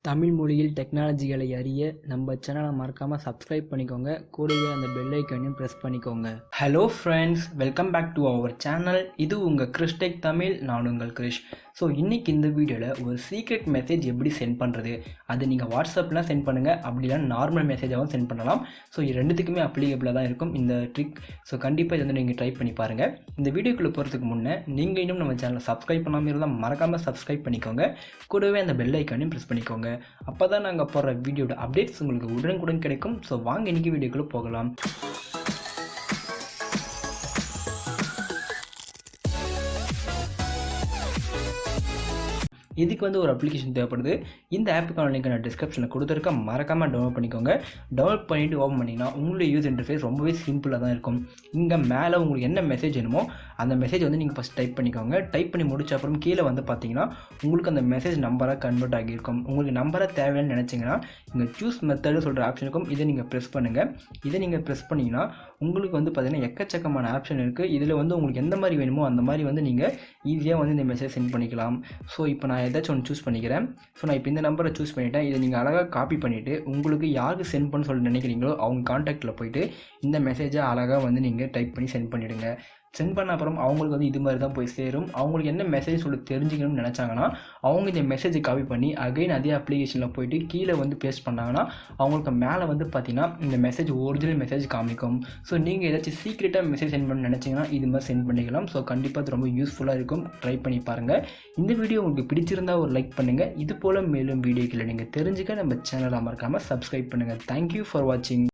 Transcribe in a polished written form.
தமிழ் மொழியில் டெக்னாலஜிகளை அறிய நம்ம சேனலை மறக்காமல் சப்ஸ்கிரைப் பண்ணிக்கோங்க. கூடவே அந்த பெல் ஐக்கானையும் ப்ரெஸ் பண்ணிக்கோங்க. Hello friends, welcome back to our channel. இது உங்கள் கிறிஷ் டெக் தமிழ். நான் உங்கள் கிறிஷ். ஸோ இன்றைக்கி இந்த வீடியோவில் ஒரு சீக்ரெட் மெசேஜ் எப்படி சென்ட் பண்ணுறது, அது நீங்கள் வாட்ஸ்அப்லாம் சென்ட் பண்ணுங்கள், அப்படி இல்லைனா நார்மல் மெசேஜாகவும் சென்ட் பண்ணலாம். ஸோ இது ரெண்டுத்துக்குமே அப்ளிகபிளாக தான் இருக்கும் இந்த ட்ரிக். ஸோ கண்டிப்பாக இது வந்து நீங்கள் ட்ரை பண்ணி பாருங்கள். இந்த வீடியோக்குள்ளே போகிறதுக்கு முன்னே நீங்கள் இன்னும் நம்ம சேனலை சப்ஸ்கிரைப் பண்ணாமல் இருந்தால் மறக்காமல் சப்ஸ்கிரைப் பண்ணிக்கோங்க. கூடவே அந்த பெல் ஐக்கானையும் ப்ரெஸ் பண்ணிக்கோங்க. அப்போ தான் நாங்கள் போடுற வீடியோட அப்டேட்ஸ் உங்களுக்கு உடனுக்குடன் கிடைக்கும். ஸோ வாங்க இன்றைக்கி வீடியோக்குள்ளே போகலாம். இதுக்கு வந்து ஒரு அப்ளிகேஷன் தேவைப்படுது. இந்த ஆப்புக்கான லிங்க் நான் டிஸ்கிரிப்ஷனில் கொடுத்துருக்கேன். மறக்காமல் டவுன்லோட் பண்ணிக்கோங்க. டவுன்லோட் பண்ணிவிட்டு ஓப்பன் பண்ணிங்கன்னா உங்களுடைய யூஸ் இன்டர்ஃபேஸ் ரொம்பவே சிம்பிளாக தான் இருக்கும். இங்கே மேலே உங்களுக்கு என்ன மெசேஜ் வேணுமோ அந்த மெசேஜ் வந்து நீங்கள் ஃபஸ்ட் டைப் பண்ணிக்கோங்க. டைப் பண்ணி முடிச்ச அப்புறம் கீழே வந்து பார்த்தீங்கன்னா உங்களுக்கு அந்த மெசேஜ் நம்பராக கன்வெர்ட் ஆகியிருக்கும். உங்களுக்கு நம்பரை தேவைன்னு நினச்சிங்கன்னா இங்கே சூஸ் மெத்தடு சொல்கிற ஆப்ஷன் இருக்கும். இதை நீங்கள் ப்ரெஸ் பண்ணுங்கள். இதை நீங்கள் ப்ரெஸ் பண்ணிங்கன்னா உங்களுக்கு வந்து பார்த்தீங்கன்னா எக்கச்சக்கமான ஆப்ஷன் இருக்குது. இதில் வந்து உங்களுக்கு எந்த மாதிரி வேணுமோ அந்த மாதிரி வந்து நீங்கள் ஈஸியாக வந்து இந்த மெசேஜ் சென்ட் பண்ணிக்கலாம். ஸோ இப்போ நான் ஏதாச்சும் ஒன்று சூஸ் பண்ணிக்கிறேன். ஸோ நான் இப்போ இந்த நம்பரை சூஸ் பண்ணிவிட்டேன். இதை நீங்கள் அழகாக காப்பி பண்ணிவிட்டு உங்களுக்கு யாருக்கு சென்ட் பண்ண சொல்லி நினைக்கிறீங்களோ அவங்க கான்டாக்டில் போய்ட்டு இந்த மெசேஜை அழகாக வந்து நீங்கள் டைப் பண்ணி சென்ட் பண்ணிவிடுங்க. சென்ட் பண்ண அப்புறம் அவங்களுக்கு வந்து இது மாதிரி தான் போய் சேரும். அவங்களுக்கு என்ன மெசேஜ் சொல்லி தெரிஞ்சுக்கணும்னு நினச்சாங்கன்னா அவங்க இந்த மெசேஜை காப்பி பண்ணி அகைன் அதே அப்ளிகேஷனில் போய்ட்டு கீழே வந்து பேஸ்ட் பண்ணாங்கன்னா அவங்களுக்கு மேலே வந்து பார்த்தீங்கன்னா இந்த மெசேஜ் ஒரிஜினல் மெசேஜ் காமிக்கும். ஸோ நீங்கள் ஏதாச்சும் சீக்ரெட்டாக மெசேஜ் சென்ட் பண்ண நினச்சிங்கன்னா இது மாதிரி சென்ட் பண்ணிக்கலாம். ஸோ கண்டிப்பாக அது ரொம்ப யூஸ்ஃபுல்லாக இருக்கும். ட்ரை பண்ணி பாருங்கள். இந்த வீடியோ உங்களுக்கு பிடிச்சிருந்தால் ஒரு லைக் பண்ணுங்கள். இது போல் மேலும் வீடியோக்களை நீங்கள் தெரிஞ்சுக்க நம்ம சேனலை மறக்காமல் சப்ஸ்கிரைப் பண்ணுங்கள். தேங்க்யூ ஃபார் வாட்சிங்.